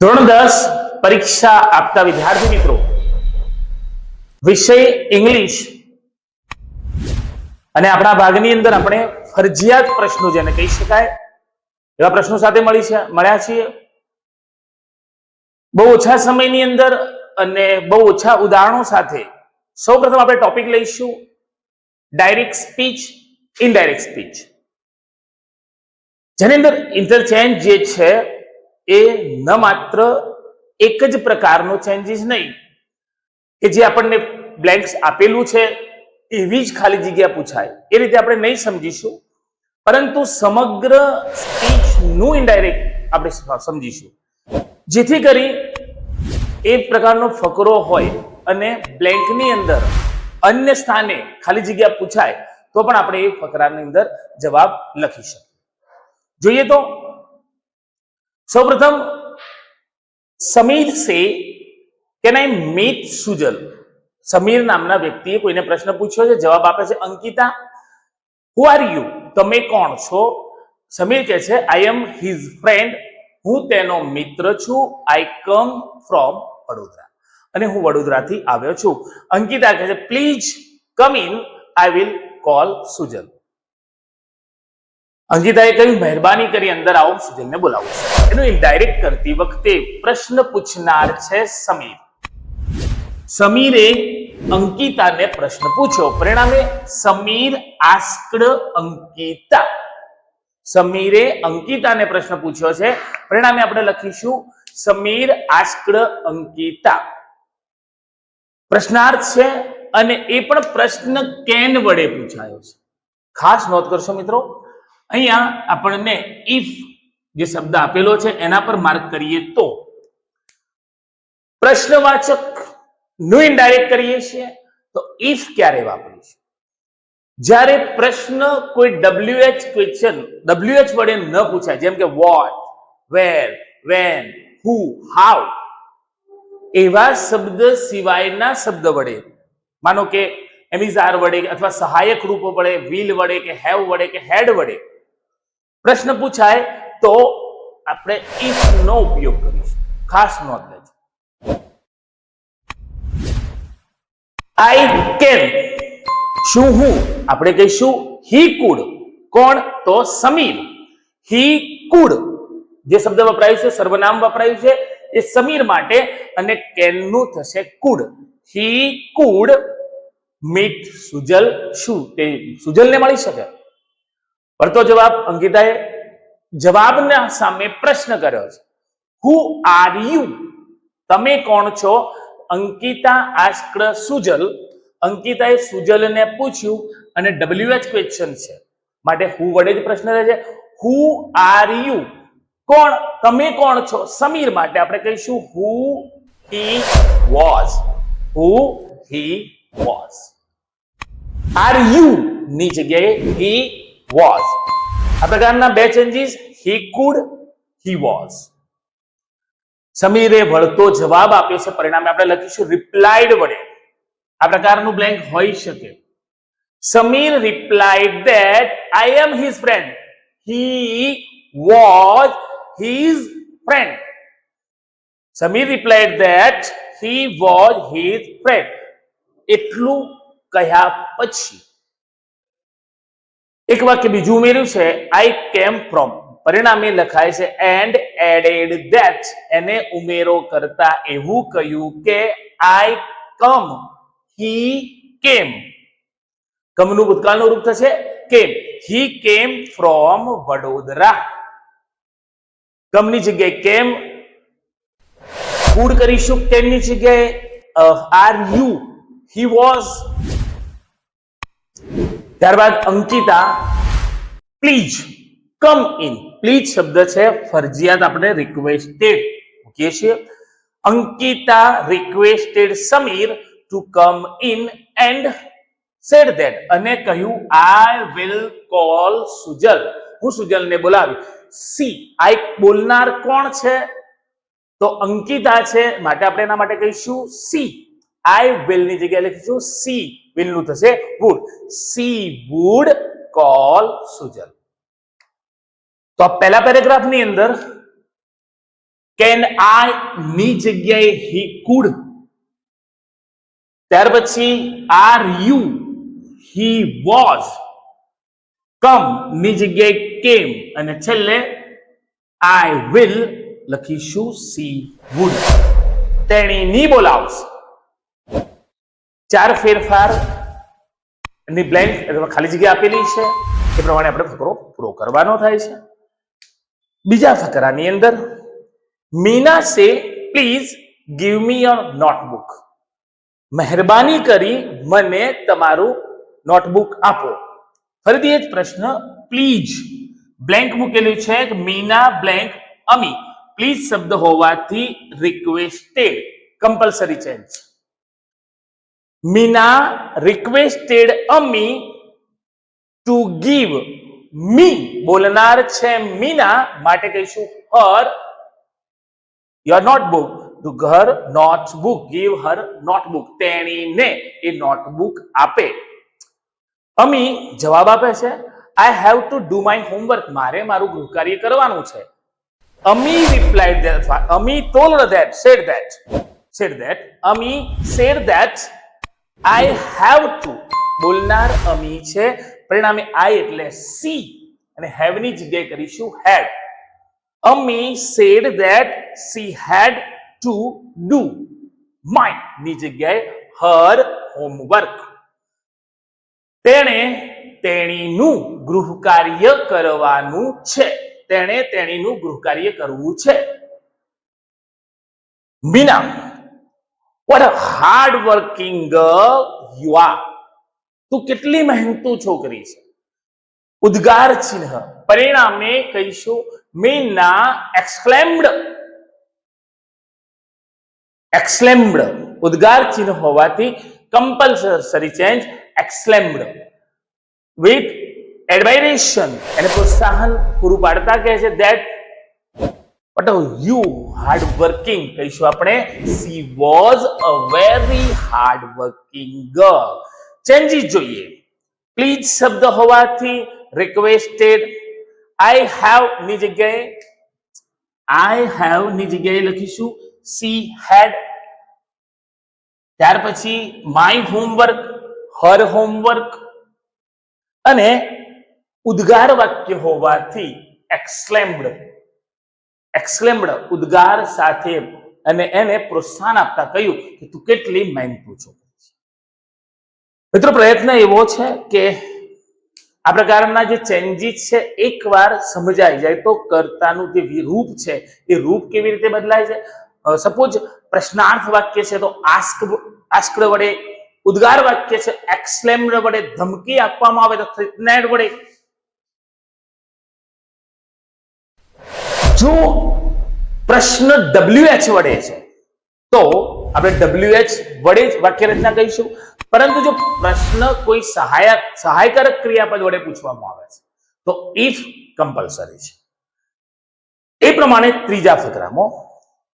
ધોરણ 10 પરીક્ષા આપતા વિદ્યાર્થી મિત્રો, વિષય ઇંગ્લિશ અને આપણા ભાગની અંદર આપણે ફરજિયાત પ્રશ્નો જેને કહી શકાય એવા પ્રશ્નો સાથે મળ્યા છીએ. બહુ ઓછા સમયની અંદર અને બહુ ઓછા ઉદાહરણો સાથે સૌપ્રથમ આપણે ટોપિક લઈશું ડાયરેક્ટ સ્પીચ, ઇનડાયરેક્ટ સ્પીચ, જેની અંદર ઇન્ટરચેન્જ જે છે એ ન માત્ર એક જ પ્રકારનો ચેન્જીસ નહીં કે જે આપણને બ્લેન્ક્સ આપેલું છે એવી જ ખાલી જગ્યા પૂછાય એ રીતે આપણે નહીં સમજીશું, પરંતુ સમગ્ર સ્પીચનું ઇનડાયરેક્ટ આપણે સમજીશું, જેથી કરી એ પ્રકારનો ફકરો હોય અને બ્લેન્કની અંદર અન્ય સ્થાને ખાલી જગ્યા પૂછાય તો પણ આપણે એ ફકરાની અંદર જવાબ લખી શકીએ. જોઈએ તો સૌપ્રથમ Sameer says can I meet Sujal. Sameer નામના વ્યક્તિએ કોઈને પ્રશ્ન પૂછ્યો છે, જવાબ આપે છે અંકિતા. હુ આર યુ? તમે કોણ છો? સમીર કહે છે આઈ એમ હિઝ ફ્રેન્ડ, હું તેનો મિત્ર છું. આઈ કમ ફ્રોમ વડોદરા, અને હું વડોદરાથી આવ્યો છું. અંકિતા કહે છે please come in, I will call Sujal. અંકિતાએ કહ્યું મહેરબાની કરી અંદર આવો, સુજલને બોલાવું છું. એનું ઇનડાયરેક્ટ કરતી વખતે પ્રશ્ન પૂછનાર છે સમીર. સમીરે અંકિતાને પ્રશ્ન પૂછ્યો, પરિણામે સમીર આસ્ક્ડ અંકિતા. સમીરે અંકિતાને પ્રશ્ન પૂછ્યો છે, પરિણામે આપણે લખીશું સમીર આસ્ક્ડ અંકિતા. પ્રશ્નાર્થ છે અને એ પણ પ્રશ્ન કેન વડે પૂછાયો છે. ખાસ નોંધ કરશો મિત્રો, અહીંયા આપણને ઇફ જે શબ્દ આપેલો છે એના પર માર્ક કરીએ તો પ્રશ્નવાચક નું ઇનડાયરેક્ટ કરીએ છીએ તો ઇફ ક્યારે વાપરીશું? જ્યારે પ્રશ્ન કોઈ WH ક્વેશ્ચન WH વડે ન પૂછાય, જેમ કે what, where, when, who, how, એવા શબ્દ સિવાયના શબ્દ વડે, માનો કે એમિઝાર વડે અથવા સહાયક રૂપો વડે, વિલ વડે કે હેવ વડે કે હેડ વડે પ્રશ્ન પૂછાય તો આપણે ઇફ નો ઉપયોગ કરીશું. ખાસ નોંધ લેજો. આઈ કેન, શું હું? આપણે કહીશું હી કુડ. કોણ? તો સમીર. હી કુડ જે શબ્દ વપરાયું છે, સર્વનામ વપરાયું છે, એ સમીર માટે, અને કેન નું થશે food. He could meet Sujal. શું તે સુજલને મળી શકે? પડતો જવાબ અંકિતાએ જવાબના સામે પ્રશ્ન કર્યો છે. Who are you? તમે કોણ છો? અંકિતા આસ્ક્ડ સુજલ. અંકિતાએ સુજલને પૂછ્યું અને WH ક્વેશ્ચન છે માટે હુ વડે જ પ્રશ્ન રહે છે. Who are you? કોણ? તમે કોણ છો? સમીર માટે આપણે કહીશું who he was. Who he was. Are you ની જગ્યાએ હી વોઝ. આ પ્રકારના બે changes, he could, he was. સમીરે વળતો જવાબ આપ્યો છે, પરિણામે આપણે લખીશું રિપ્લાઇડ વડે. આ પ્રકારનું બ્લેન્ક હોઈ શકે. Sameer replied that I am his friend. He was his friend. Sameer replied that he was his friend. એટલું કહ્યા પછી એક વાક્ય બીજું ઉમેર્યું છે, આઈ કેમ ફ્રોમ. પરિણામે લખાય છે એન્ડ એડેડ ધેટ. એને ઉમેરો કરતા એવું કહ્યું કે આઈ કમ, હી કેમ. કમનું ભૂતકાળનું રૂપ થશે કેમ. હી કેમ ફ્રોમ વડોદરા. કમની જગ્યાએ કેમ કુડ કરીશું, કેમની જગ્યાએ આર યુ, હી વોઝ. ત્યારબાદ Ankita please come in. Please શબ્દ છે ફરજિયાત આપણે રિક્વેસ્ટેડ મૂકીએ છીએ. Ankita requested Samir to come in and said that. અને કહ્યું આઈ વિલ કોલ સુજલ. હું સુજલને બોલાવી. સી, આઈ બોલનાર કોણ છે? તો અંકિતા છે માટે આપણે એના માટે કહીશું સી. આઈ વિલ ની જગ્યાએ લખીશું સી. વિલ નું થશે would. She would call Sujal. તો પહેલા પેરેગ્રાફ ની અંદર કેન આઈ ની જગ્યાએ હી કુડ. ત્યાર પછી આર યુ હી વોઝ. કમ ની જગ્યાએ કેમ અને છેલ્લે આઈ વિલ લખીશું સી વુડ. તેણી ની બોલાવશે. ચાર ફેરફાર ની બ્લેન્ક અથવા ખાલી જગ્યા આપેલી છે એ પ્રમાણે આપણે ફકરો પૂરો કરવાનો થાય છે. બીજા ફકરાની અંદર મીના સે please give me your notebook. મહેરબાની કરી મને તમારું નોટબુક આપો. ફરીથી એ જ પ્રશ્ન, પ્લીઝ બ્લેન્ક મૂકેલું છે કે મીના બ્લેન્ક અમી. પ્લીઝ શબ્દ હોવાથી requested compulsory change. Meena requested Ami to give me. બોલનાર છે મીના માટે કહીશું her your notebook. To her notebook. Give her notebook. તેણીને એ નોટબુક આપે. અમી જવાબ આપે છે I have to do my homework. મારે મારું ગૃહ કાર્ય કરવાનું છે. Ami replied that. Ami told that said that Ami said that I have to. બોલનાર અમી છે, પરિણામે આઈ એટલે સી અને હેવ ની જગ્યાએ કરીશું હેડ. અમી said that she had to do my ની જગ્યાએ her homework. તેણે તેણીનું ગૃહ કાર્ય કરવાનું છે. તેણે તેણીનું ગૃહ કાર્ય કરવું છે. Meena, what a hard working girl you are. તું કેટલી મહેનતુ છોકરી છે. ઉદ્ગાર ચિહ્ન પરિણામે કહીશું મીના exclaimed. ઉદ્ગાર ચિહ્ન હોવાથી compulsory change exclaimed. with admiration એને પ્રોત્સાહન પૂરું પાડતા કહે છે that what are you hard working. કહીશું આપણે she was a very hard working girl. Changes જોઈએ. પ્લીઝ શબ્દ હોવાથી રિક્વેસ્ટેડ. I have ની જગ્યાએ લખીશું she had. ત્યાર પછી my homework her homework. અને ઉદ્ગાર વાક્ય હોવાથી exclaimed ઉદ્ગાર સાથે અને એને પ્રોત્સાહન આપતા કહ્યું કે તું કેટલી મહેનતુ છો. મિત્રો પ્રયત્ન એવો છે કે આ પ્રકારના જે ચેન્જીસ છે એકવાર સમજાઈ જાય તો કર્તાનું જે રૂપ છે એ રૂપ કેવી રીતે બદલાય છે. સપોઝ પ્રશ્નાર્થ વાક્ય છે તો આસ્ક્ડ વડે, ઉદ્ગાર વાક્ય છે exclaimed વડે, ધમકી આપવામાં આવે તો threatened વડે. જો પ્રશ્ન WH વડે છે તો આપણે WH વડે જ વાક્ય રચના કહીશું. પરંતુ જો પ્રશ્ન કોઈ સહાયકારક ક્રિયાપદ વડે પૂછવામાં આવે છે તો if કમ્પલસરી છે. એ પ્રમાણે ત્રીજા ફકરામાં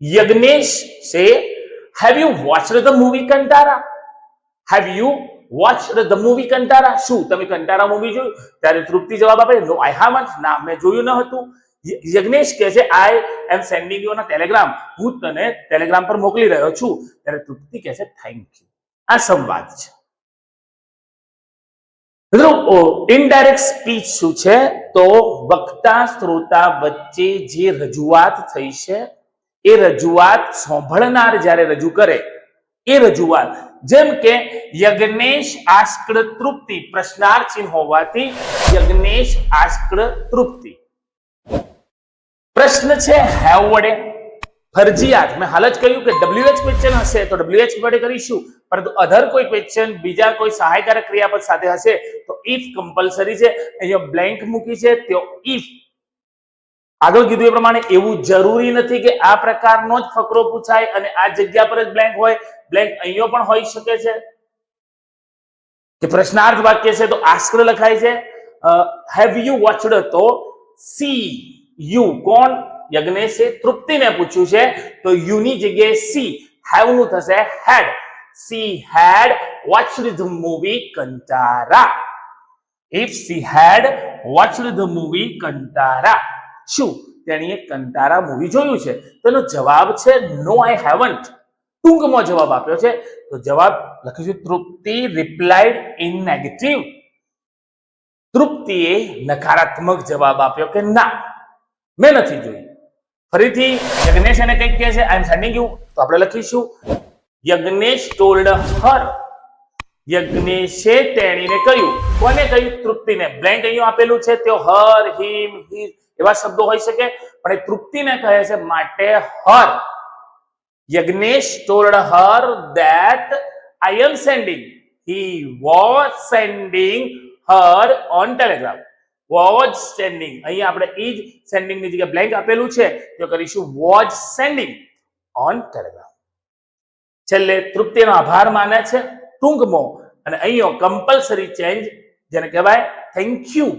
યજ્ઞેશ સે have you watched the movie Kantara. have you watched the movie Kantara. શું તમે કંટારા મૂવી જોયું? ત્યારે તૃપ્તિ જવાબ આપે no I haven't. ના મેં જોયું ન હતું. યજ્ઞેશ કહે છે આઈ એમ સેન્ડિંગ યુ અ ટેલિગ્રામ. હું તને ટેલિગ્રામ પર મોકલી રહ્યો છું. ત્યારે તૃપ્તિ કહે છે થેન્ક યુ. આ સંવાદ છે. મિત્રો ઇનડાયરેક્ટ સ્પીચ શું છે તો વક્તા શ્રોતા વચ્ચે જે રજૂઆત થઈ છે એ રજૂઆત સાંભળનાર જ્યારે રજૂ કરે એ રજૂઆત. જેમ કે યજ્ઞેશ આસ્ક્ડ તૃપ્તિ. પ્રશ્નાર્થ ચિહ્ન હોવાથી યજ્ઞેશ આસ્ક્ડ તૃપ્તિ. પ્રશ્ન છે હેવ વડે. ફરજિયાત મેં હાલ જ કહ્યું કે WH ક્વેશ્ચન હશે તો WH વડે કરીશું, પરંતુ અધર કોઈ ક્વેશ્ચન બીજા કોઈ સહાયકારક ક્રિયાપદ સાથે હશે તો if કમ્પલસરી છે. અહીંયા બ્લેન્ક મૂકી છે તો if. આગળ કીધું એ પ્રમાણે એવું જરૂરી નથી કે આ પ્રકારનો જ ફકરો પૂછાય અને આ જગ્યા પર જ બ્લેન્ક હોય. બ્લેન્ક અહીંયા પણ હોઈ શકે છે કે પ્રશ્નાર્થ વાક્ય છે તો આસ્ક્ડ લખાય છે. હેવ યુ વોચડ તો સી યુ. કોણ? યજ્ઞેશે તૃપ્તિને પૂછ્યું છે તો યુ ની જગ્યાએ સી. હેવ નું થશે હેડ. she had watched the movie Kantara. if she had watched the movie Kantara. શું તેણીએ કંટારા મૂવી જોયું છે? તો એનો જવાબ છે નો આઈ હેવન્ટ. ટૂંકમાં જવાબ આપ્યો છે. તો જવાબ લખીશું તૃપ્તિ રિપ્લાઇડ ઇન નેગેટિવ. તૃપ્તિએ નકારાત્મક જવાબ આપ્યો કે ના, મેં નથી જોઈ. ફરીથી યજ્ઞેશ એને કંઈક કહે છે, આઈ એમ સેન્ડિંગ યુ. તો આપણે લખીશું યજ્ઞેશ ટોલ્ડ હર. યજ્ઞેશે તેણીને કહ્યું. કોને કહ્યું? તૃપ્તિને. બ્લેન્ક અહીંયા આપેલું છે, તેઓ હર, હિમ, હિઝ એવા શબ્દો હોઈ શકે, પણ એ તૃપ્તિને કહે છે માટે હર. Yagnesh told her that I am sending. He was sending her on telegram. Was sending. અહીંયા આપણે is sending ની જગ્યાએ બ્લેન્ક આપેલું છે, તો કરીશું was sending on telegram. છેલ્લે તૃપ્તિનો આભાર માને છે ટૂંકમાં, અને અહીંયા કમ્પલસરી ચેન્જ જેને કહેવાય થેન્ક યુ.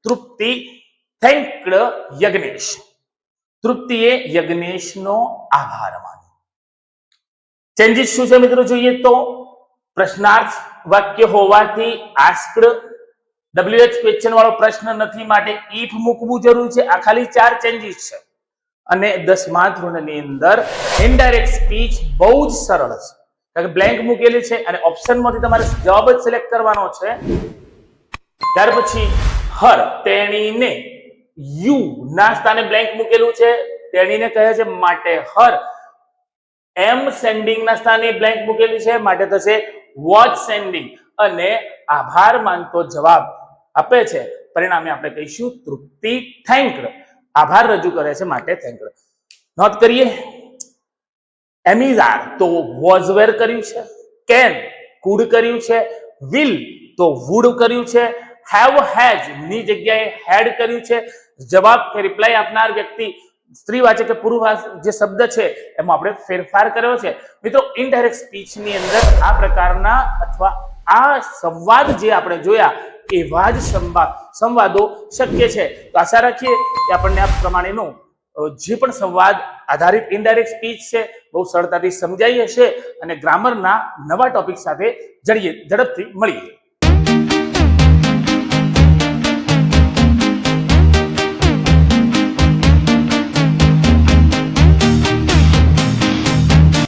તૃપ્તિ થેન્ક્ડ યજ્ઞેશ. તૃપ્તિએ યજ્ઞેશનો આભાર માન્યો. ચેન્જીસ શું છે મિત્રો જોઈએ તો, પ્રશ્નાર્થ વાક્ય હોવાથી આસ્ક્ડ WH ક્વેશ્ચન વાળો પ્રશ્ન નથી માટે ઇફ મૂકવું જરૂરી છે. આ ખાલી 4 ચેન્જીસ છે. અને 10મા ધોરણની અંદર ઇનડાયરેક્ટ સ્પીચ બહુ જ સરળ છે, કારણ કે બ્લેન્ક મૂકેલી છે અને ઓપ્શનમાંથી તમારે જવાબ જ સિલેક્ટ કરવાનો છે. ત્યાર પછી હર, તેણીને. યુ ના સ્થાને બ્લેન્ક મૂકેલું છે, તેણીને કહે છે માટે હર. એમ સેન્ડિંગ ના સ્થાને બ્લેન્ક મૂકેલી છે, માટે થશે વોચ સેન્ડિંગ. અને આભાર માનતો જવાબ આપે છે, પરિણામે આપણે કહીશું તૃપ્તિ થેન્ક્ડ. આભાર રજૂ કરે છે માટે થેન્ક્ડ. નોંધ કરીએ, એમિઝાર તો વોઝ વેર કર્યું છે, કેન કુડ કર્યું છે, વિલ તો વુડ કર્યું છે, હેવ હેઝ ની જગ્યાએ હેડ કર્યું છે. જવાબ કે રિપ્લાય આપનાર વ્યક્તિ સ્ત્રીવાચક કે પુરુષવાચક જે શબ્દ છે એમાં આપણે ફેરફાર કર્યો છે. મિત્રો ઇનડાયરેક્ટ સ્પીચ ની અંદર આ પ્રકારના અથવા આ સંવાદ જે આપણે જોયા એવા જ સંવાદો શક્ય છે. તો આશા રાખીએ કે આપણને આ પ્રમાણેનો જે પણ સંવાદ આધારિત ઇનડાયરેક્ટ સ્પીચ છે બહુ સરળતાથી સમજાઈ હશે, અને ગ્રામરના નવા ટોપિક સાથે ઝડપથી મળીએ.